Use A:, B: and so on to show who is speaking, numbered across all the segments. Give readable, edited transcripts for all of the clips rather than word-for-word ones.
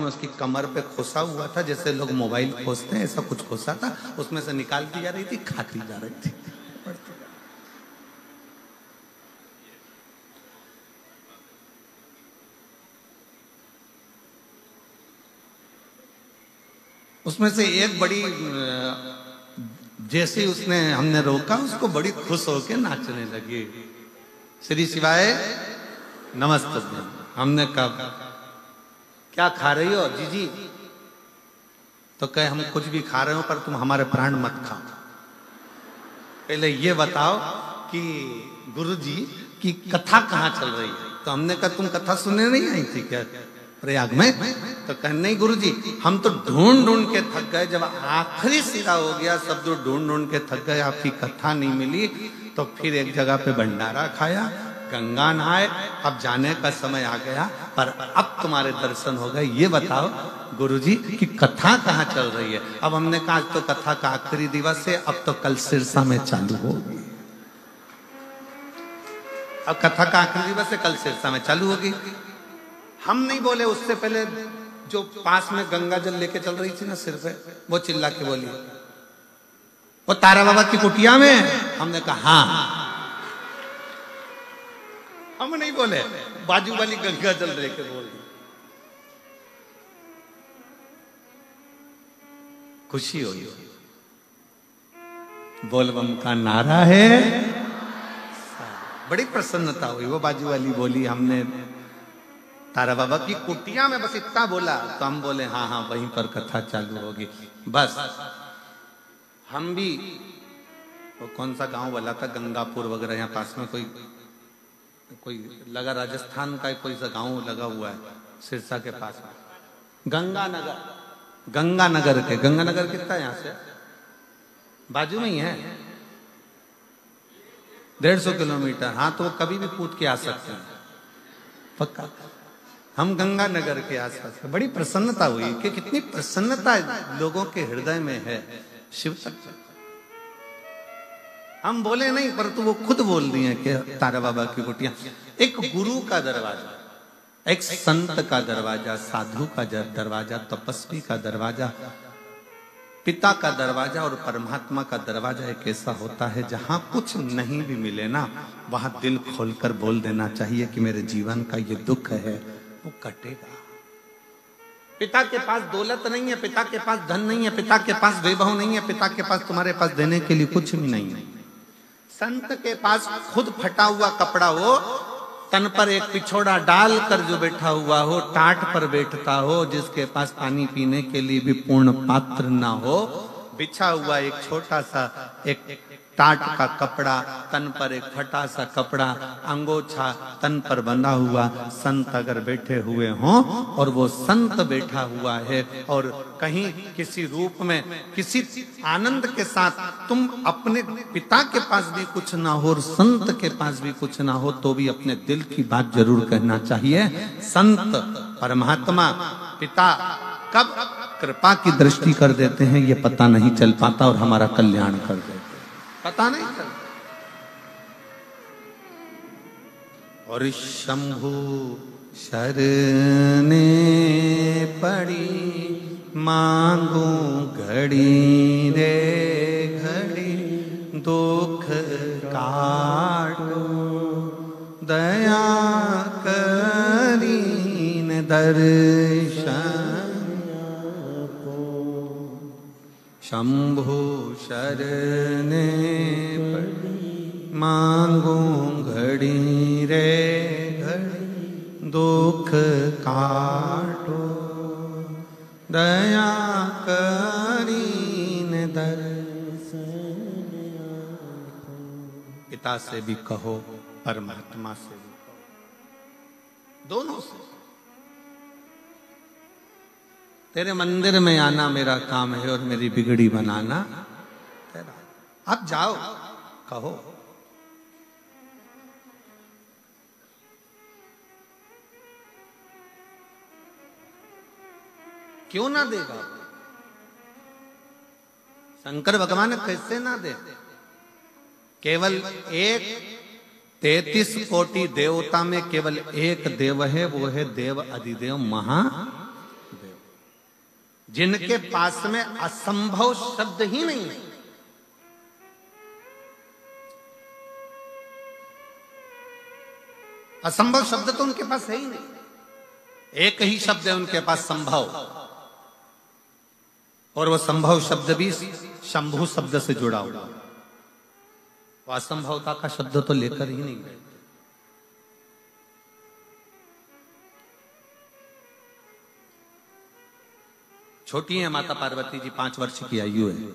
A: उसकी कमर पे खोसा हुआ था, जैसे लोग मोबाइल खोसते हैं ऐसा कुछ खोसा था, उसमें से निकालती जा रही थी, खाती जा रही थी। उसमें से एक बड़ी जैसे उसने हमने रोका उसको बड़ी खुश होकर नाचने लगी। श्री शिवाय नमस्ते। हमने कहा क्या खा रही हो जीजी? तो कहे हम कुछ भी खा रहे हो पर तुम हमारे प्राण मत खाओ। पहले ये बताओ कि गुरुजी की कथा कहाँ चल रही है? तो हमने कहा तुम कथा सुनने नहीं आई थी क्या प्रयाग में? तो कहे नहीं गुरुजी हम तो ढूंढ ढूंढ के थक गए, जब आखिरी सिरा हो गया सब जो ढूंढ ढूंढ के थक गए, आपकी कथा नहीं मिली, तो फिर एक जगह पे भंडारा खाया, गंगा नहाए, अब जाने का समय आ गया, पर अब तुम्हारे दर्शन हो गए। ये बताओ गुरुजी की कथा कहाँ चल रही है? अब हमने कहा आज तो कथा का आखिरी दिवस है, अब तो कल सिरसा में चालू होगी। अब कथा का आखिरी दिवस है, कल सिरसा में चालू होगी। हम नहीं बोले, उससे पहले जो पास में गंगा जल लेके चल रही थी ना सिर पे, वो चिल्ला के बोली वो तारा बाबा की कुटिया में। हमने कहा हाँ। हम नहीं बोले, बाजू वाली गंगा जल लेके बोल दी। खुशी हुई, बोलबम का नारा है, बड़ी प्रसन्नता हुई। वो बाजू वाली बोली हमने तारा बाबा की कुटिया में बस इतना बोला, तो हम बोले हाँ हाँ वहीं पर कथा चालू होगी। बस हम भी, वो कौन सा गांव वाला था, गंगापुर वगैरह, यहाँ पास में कोई लगा, राजस्थान का कोई सा गांव लगा हुआ है सिरसा के पास में, गंगानगर के, गंगानगर कितना यहाँ से बाजू में ही है, 150 किलोमीटर। हाँ तो वो कभी भी कूद के आ सकते हैं पक्का। हम गंगानगर के आसपास, बड़ी प्रसन्नता हुई कि कितनी प्रसन्नता लोगों के हृदय में है शिव तक। हम बोले नहीं, परंतु वो खुद बोल दिए कि तारा बाबा की कुटिया एक गुरु का दरवाजा, एक संत का दरवाजा, साधु का दरवाजा, तपस्वी का दरवाजा, पिता का दरवाजा और परमात्मा का दरवाजा एक ऐसा होता है जहां कुछ नहीं भी मिले ना, वहां दिल खोलकर बोल देना चाहिए कि मेरे जीवन का ये दुख है वो कटेगा। पिता के पास दौलत नहीं है, पिता के पास धन नहीं है, पिता के पास वैभव नहीं है, पिता के पास तुम्हारे पास देने के लिए कुछ भी नहीं है। संत के पास खुद फटा हुआ कपड़ा हो, तन पर एक पिछोड़ा डाल कर जो बैठा हुआ हो, टाट पर बैठता हो, जिसके पास पानी पीने के लिए भी पूर्ण पात्र ना हो, बिछा हुआ एक छोटा सा एक टाट का कपड़ा, तन पर एक फटा सा कपड़ा, अंगोछा तन पर बंधा हुआ संत अगर बैठे हुए हों, और वो संत बैठा हुआ है और कहीं किसी रूप में किसी आनंद के साथ, तुम अपने पिता के पास भी कुछ ना हो और संत के पास भी कुछ ना हो, तो भी अपने दिल की बात जरूर कहना चाहिए। संत परमात्मा पिता कब कृपा की दृष्टि कर देते हैं ये पता नहीं चल पाता, और हमारा कल्याण कर देते पता नहीं चलता। और शंभु शरणे पड़ी मांगू घड़ी रे घड़ी, दुख काटो दया करीन दर्शन। शंभु शरणे पड़ी मांगू घड़ी रे घड़ी, दुख काटो दया करीन दर्शन। पिता से भी कहो, परमात्मा से भी कहो, दोनों से। तेरे मंदिर में आना मेरा काम है और मेरी बिगड़ी बनाना तेरा। अब जाओ कहो। क्यों ना देगा? शंकर भगवान कैसे ना दे? केवल एक 33 कोटि देवता में केवल एक देव है, वो है देव अधिदेव महादेव। जिनके पास में असंभव शब्द ही नहीं है। असंभव शब्द तो उनके पास है ही नहीं। एक ही शब्द है उनके पास, संभव, और वो संभव शब्द भी शंभु शब्द से जुड़ा हुआ। वो असंभवता का शब्द तो लेकर ही नहीं गए। छोटी है माता पार्वती जी, 5 वर्ष की आयु है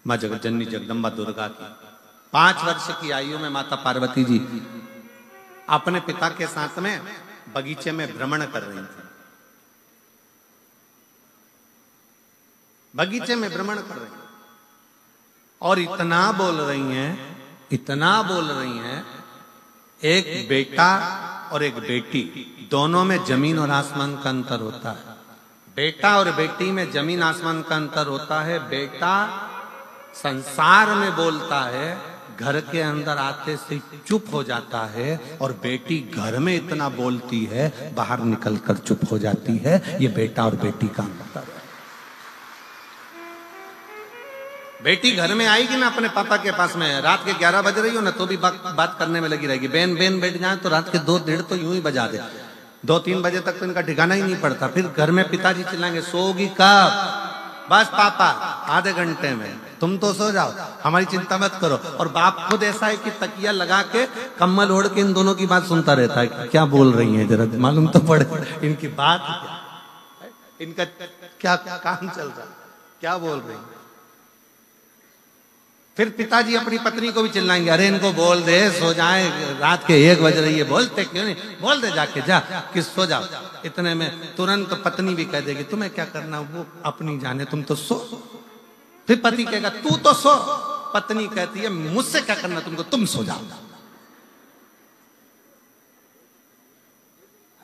A: मां जगतजननी जगदम्बा दुर्गा की। 5 वर्ष की आयु में माता पार्वती जी अपने पिता के साथ में बगीचे में भ्रमण कर रही थी। बगीचे में भ्रमण कर रही हैं और इतना बोल रही हैं, इतना बोल रही हैं, एक बेटा और एक बेटी, दोनों में जमीन और आसमान का अंतर होता है। बेटा और बेटी में जमीन आसमान का अंतर होता है। बेटा संसार में बोलता है, घर के अंदर आते से चुप हो जाता है, और बेटी घर में इतना बोलती है, बाहर निकलकर चुप हो जाती है। ये बेटा और बेटी का अंतर है। बेटी घर में आएगी ना अपने पापा के पास में, रात के 11 बज रही हो ना तो भी बात करने में लगी रहेगी। बेन बेन बैठ जाए तो रात के 2-1:30 तो यूं ही बजा दे। 2-3 बजे तक तो इनका ठिकाना ही नहीं पड़ता। फिर घर में पिताजी चिल्लाएंगे, सोगी कब? बस पापा आधे घंटे में, तुम तो सो जाओ, हमारी चिंता मत करो। और बाप खुद ऐसा है कि तकिया लगा के कम्बल ओढ़ के इन दोनों की बात सुनता रहता है कि क्या बोल रही है, जरा मालूम तो पड़े इनकी बात, इनका क्या काम चल रहा है, क्या बोल रही है। फिर पिताजी अपनी पत्नी को भी चिल्लाएंगे, अरे इनको बोल दे सो जाए, रात के 1 बज रही है, बोलते क्यों नहीं, बोल दे जाके, जा कि सो जाओ। इतने में तुरंत पत्नी भी कह देगी, तुम्हें क्या करना, वो अपनी जाने, तुम तो सो। फिर पति कहेगा, तू तो सो। पत्नी कहती है, मुझसे क्या करना तुमको, तुम सो जाओ।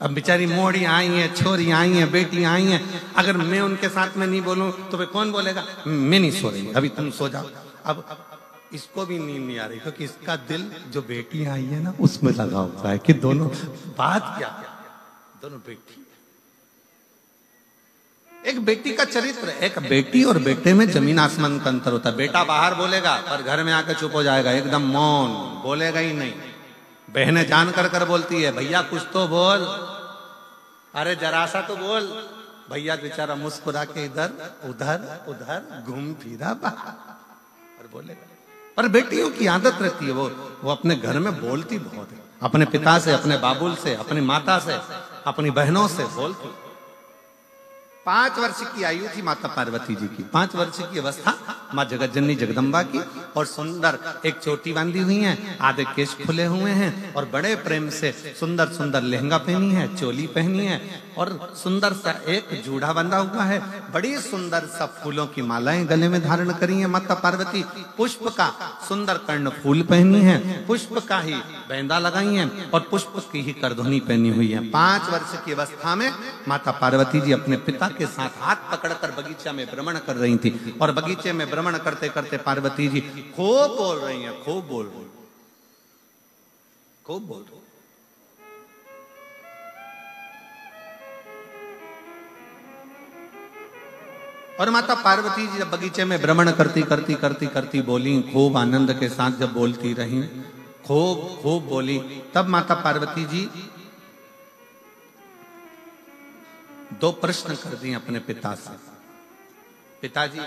A: अब बेचारी मोड़ी आई है, छोरी आई है, बेटी आई है, अगर मैं उनके साथ में नहीं बोलूं तो फिर कौन बोलेगा, मैं नहीं सो रही, अभी तुम सो जाओ। अब इसको भी नींद नहीं आ रही, क्योंकि इसका दिल जो बेटी आई है ना उसमें लगा हुआ है कि दोनों बात क्या, दोनों बेटी। एक बेटी का चरित्र, एक बेटी और बेटे में जमीन आसमान का अंतर होता है। बेटा बाहर बोलेगा पर घर में आकर चुप हो जाएगा, एकदम मौन, बोलेगा ही नहीं। बहनें जान कर बोलती है, भैया कुछ तो बोल, अरे जरा सा तो बोल। भैया बेचारा मुस्कुरा के इधर उधर उधर घूम फिरा बाहर और बोलेगा। पर बेटियों की आदत रहती है, वो अपने घर में बोलती बहुत है, अपने पिता से, अपने बाबुल से, अपनी माता से, अपनी बहनों से बोलती। 5 वर्ष की आयु थी माता पार्वती जी की, 5 वर्ष की अवस्था माँ जगतजननी जगदम्बा की, और सुंदर एक चोटी बांधी हुई है, आधे केश खुले हुए हैं, और बड़े प्रेम से सुंदर सुंदर लहंगा पहनी है, चोली पहनी है, और सुंदर सा एक जूड़ा बंधा हुआ है। बड़ी सुंदर सा फूलों की मालाएं गले में धारण करी है माता पार्वती। पुष्प का सुंदर कर्ण फूल पहनी है, पुष्प का ही बैंदा लगाई है, और पुष्प की ही करधुनी पहनी हुई है। 5 वर्ष की अवस्था में माता पार्वती जी अपने पिता के साथ हाथ पकड़कर बगीचा में भ्रमण कर रही थी, और बगीचे में भ्रमण करते करते पार्वती जी खूब बोल रही हैं, खूब बोल रही, खूब बोल रही। और माता पार्वती जी जब बगीचे में भ्रमण करती बोली, खूब आनंद के साथ जब बोलती रही, खूब बोली, तब माता पार्वती जी 2 प्रश्न कर दिए अपने पिता से। पिताजी,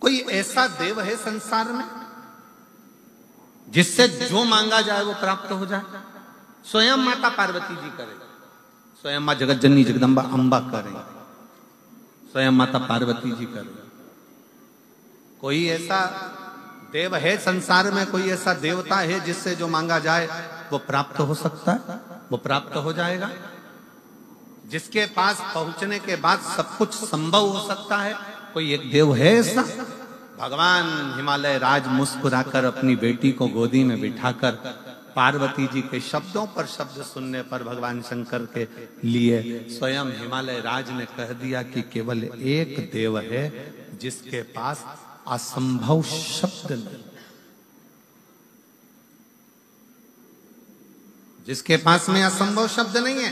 A: कोई ऐसा देव है संसार में जिससे जो मांगा जाए वो प्राप्त हो जाए? स्वयं माता पार्वती जी करे, स्वयं मां जगतजननी जगदम्बा अम्बा करे, स्वयं माता पार्वती जी करे। कोई ऐसा देव है संसार में, कोई ऐसा देवता है जिससे जो मांगा जाए वो प्राप्त हो सकता है, वो प्राप्त हो जाएगा, जिसके पास पहुंचने के बाद सब कुछ संभव हो सकता है? कोई एक देव है ऐसा? भगवान हिमालय राज मुस्कुराकर अपनी बेटी को गोदी में बिठाकर पार्वती जी के शब्दों पर शब्द सुनने पर भगवान शंकर के लिए स्वयं हिमालय राज ने कह दिया कि केवल एक देव है जिसके पास असंभव शब्द नहीं। जिसके पास में असंभव शब्द नहीं है,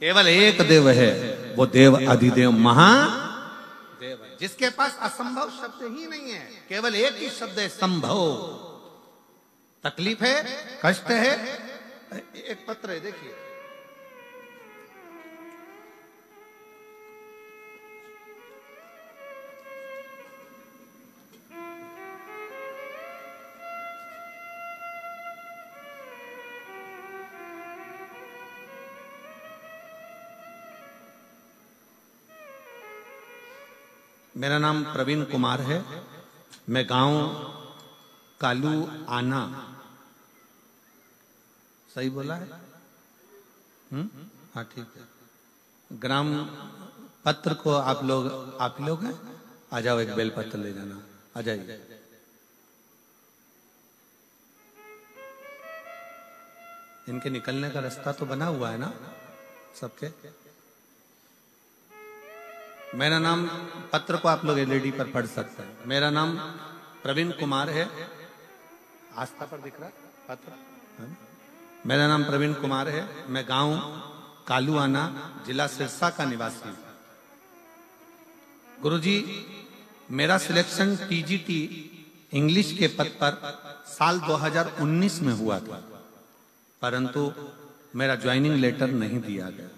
A: केवल एक देव है, वो देव अधिदेव महादेव है। जिसके पास असंभव शब्द ही नहीं है, केवल एक ही शब्द है, संभव। तकलीफ है, कष्ट है, एक पत्र है, देखिए, मेरा नाम प्रवीण कुमार है, मैं गांव कालू आना, सही बोला है? हाँ ठीक है। ग्राम पत्र को आप लोग हैं, आ जाओ, एक बेल पत्र ले जाना, आ जाइए। इनके निकलने का रास्ता तो बना हुआ है ना सबके? मेरा नाम, पत्र को आप लोग एलईडी पर पढ़ सकते हैं। मेरा नाम प्रवीण कुमार है, आस्था पर दिख रहा है पत्र है? मेरा नाम प्रवीण कुमार है, मैं गांव कालूआना, जिला सिरसा का निवासी हूं। गुरुजी, मेरा सिलेक्शन टीजीटी इंग्लिश के पद पर साल 2019 में हुआ था, परंतु मेरा ज्वाइनिंग लेटर नहीं दिया गया।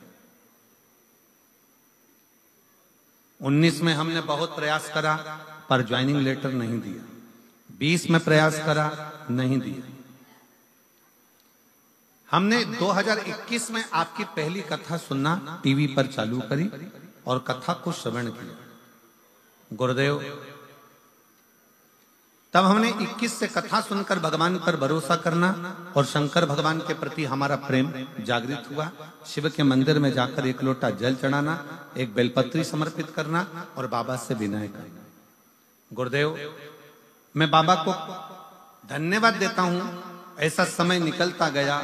A: 19 में हमने बहुत प्रयास करा पर ज्वाइनिंग लेटर नहीं दिया। 20 में प्रयास करा, नहीं दिया। हमने 2021 में आपकी पहली कथा सुनना टीवी पर चालू करी और कथा को श्रवण किया। गुरुदेव, तब हमने 21 से कथा सुनकर भगवान पर भरोसा करना और शंकर भगवान के प्रति हमारा प्रेम जागृत हुआ। शिव के मंदिर में जाकर एक लोटा जल चढ़ाना, एक बेलपत्री समर्पित करना और बाबा से विनय करना। गुरुदेव, मैं बाबा को धन्यवाद देता हूं, ऐसा समय निकलता गया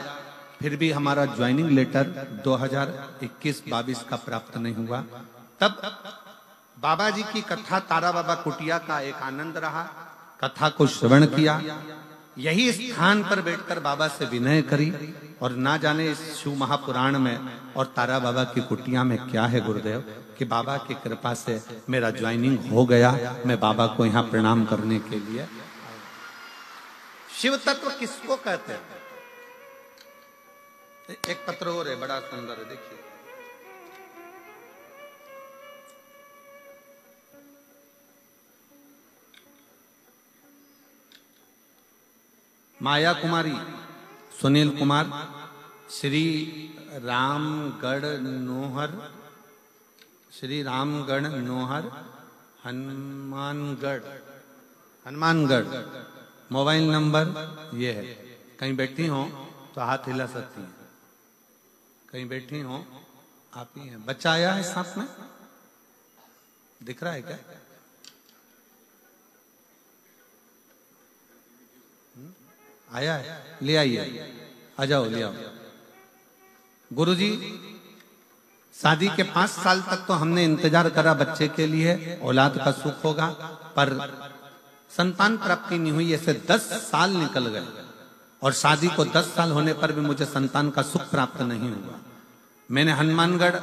A: फिर भी हमारा ज्वाइनिंग लेटर 2021-22 का प्राप्त नहीं हुआ। तब बाबा जी की कथा तारा बाबा कुटिया का एक आनंद रहा, कथा को श्रवण किया। यही स्थान पर बैठकर बाबा से विनय करी और ना जाने इस शिव महापुराण में और तारा बाबा की कुटिया में क्या है गुरुदेव, कि बाबा की कृपा से मेरा ज्वाइनिंग हो गया। मैं बाबा को यहाँ प्रणाम करने के लिए। शिव तत्व किसको कहते हैं? एक पत्र और है, बड़ा सुंदर है, देखिए। माया कुमारी, सुनील कुमार, श्री रामगढ़ नोहर, श्री रामगढ़ नोहर, हनुमानगढ़। मोबाइल नंबर ये है। कहीं बैठी हो तो हाथ हिला सकती हैं, कहीं बैठी हो आप ही हैं। बच्चा आया है साथ में, दिख रहा है क्या? आया है, ले आइए, आ जाओ, ले आओ। गुरुजी, शादी के 5 साल तक तो हमने इंतजार करा बच्चे के लिए, औलाद का सुख होगा, पर संतान प्राप्ति नहीं हुई। ऐसे 10 साल निकल गए और शादी को 10 साल होने पर भी मुझे संतान का सुख प्राप्त नहीं हुआ। मैंने हनुमानगढ़,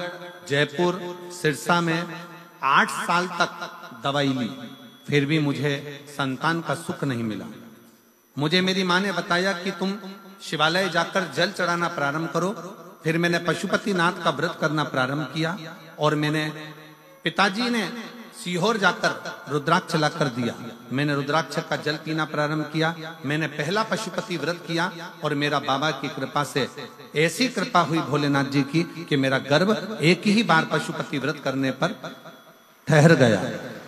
A: जयपुर, सिरसा में 8 साल तक दवाई ली, फिर भी मुझे संतान का सुख नहीं मिला। मुझे मेरी माँ ने बताया कि तुम शिवालय जाकर जल चढ़ाना प्रारंभ करो। फिर मैंने पशुपतिनाथ का व्रत करना प्रारंभ किया और मैंने, पिताजी ने सीहोर जाकर रुद्राक्ष लाकर दिया, मैंने रुद्राक्ष का जल पीना प्रारंभ किया। मैंने पहला पशुपति व्रत किया और मेरा बाबा की कृपा से ऐसी कृपा हुई भोलेनाथ जी की कि मेरा गर्भ एक ही बार पशुपति व्रत करने पर ठहर गया।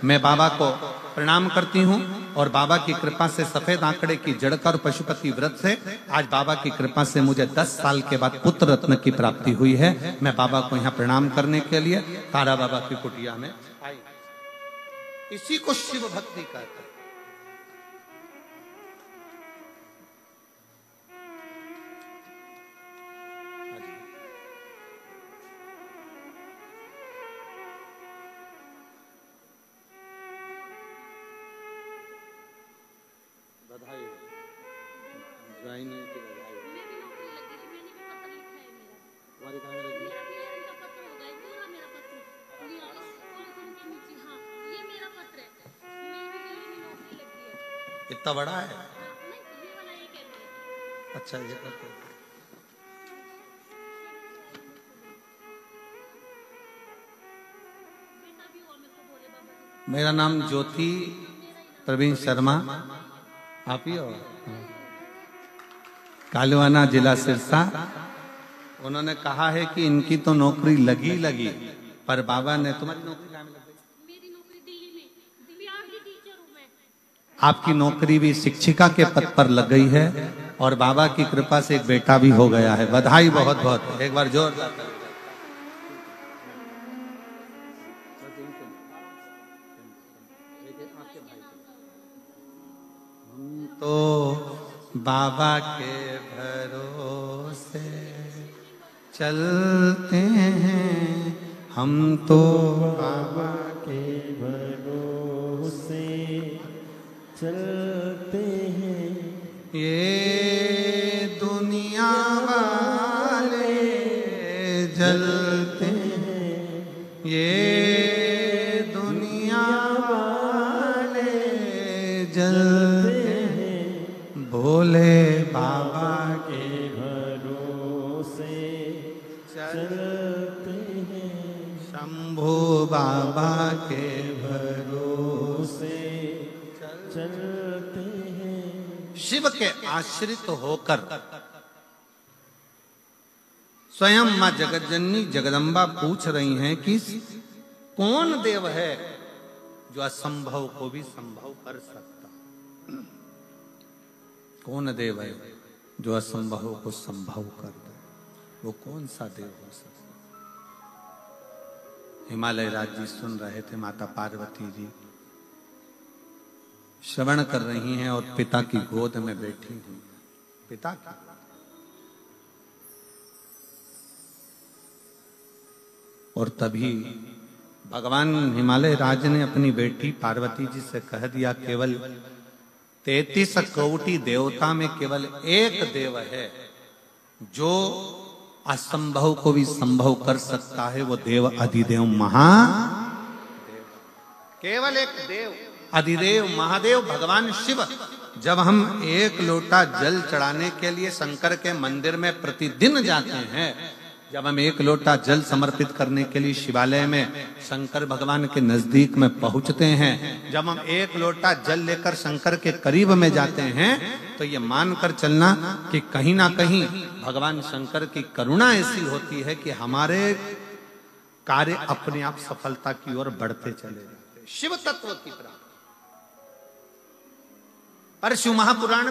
A: मैं बाबा को प्रणाम करती हूँ और बाबा की कृपा से सफेद आंकड़े की जड़कर पशुपति व्रत से आज बाबा की कृपा से मुझे 10 साल के बाद पुत्र रत्न की प्राप्ति हुई है। मैं बाबा को यहाँ प्रणाम करने के लिए तारा बाबा की कुटिया में आई। इसी को शिव भक्ति कहते हैं। बधाई, ज्वाइनिंग की बधाई। इतना बड़ा है। अच्छा ये करते। मेरा नाम ज्योति प्रवीण शर्मा, आप ही हो? कालवाना, जिला सिरसा। उन्होंने कहा है कि इनकी तो नौकरी लगी, पर बाबा ने, तुम्हारी नौकरी कहाँ में लग गई?
B: मेरी नौकरी दिल्ली में, दिव्यांग टीचर हूं मैं।
A: आपकी नौकरी भी शिक्षिका के पद पर लग गई है और बाबा की कृपा से एक बेटा भी हो गया है। बधाई बहुत बहुत, एक बार जोरदार। तो बाबा के भरोसे चलते हैं हम, तो
C: बाबा के भरोसे चलते हैं।
A: ये दुनिया वाले जलते हैं, ये दुनिया वाले जलते हैं, भोले बाबा
C: के भरोसे चलते हैं।
A: शंभू बाबा के भरोसे
C: चलते हैं।
A: शिव के आश्रित होकर स्वयं मां जगतजननी जगदम्बा पूछ रही हैं कि कौन देव है जो असंभव को भी संभव कर सकता? कौन देव है जो असंभव को संभव कर दे? वो कौन सा देव हो सकता? हिमालय राज जी सुन रहे थे, माता पार्वती जी श्रवण कर रही हैं और पिता की गोद में बैठी हुई। पिता की और तभी भगवान हिमालय राज ने अपनी बेटी पार्वती जी से कह दिया, केवल 33 कोटि देवता में केवल एक देव है जो असंभव को भी संभव कर सकता है, वो देव अधिदेव महादेव। केवल एक देव अधिदेव महादेव भगवान शिव। जब हम एक लोटा जल चढ़ाने के लिए शंकर के मंदिर में प्रतिदिन जाते हैं, जब हम एक लोटा जल समर्पित करने के लिए शिवालय में शंकर भगवान के नजदीक में पहुंचते हैं, जब हम एक लोटा जल लेकर शंकर के करीब में जाते हैं, तो ये मानकर चलना कि कहीं ना कहीं भगवान शंकर की करुणा ऐसी होती है कि हमारे कार्य अपने आप सफलता की ओर बढ़ते चले जाते। शिव तत्व की प्राप्ति। पर शिव महापुराण में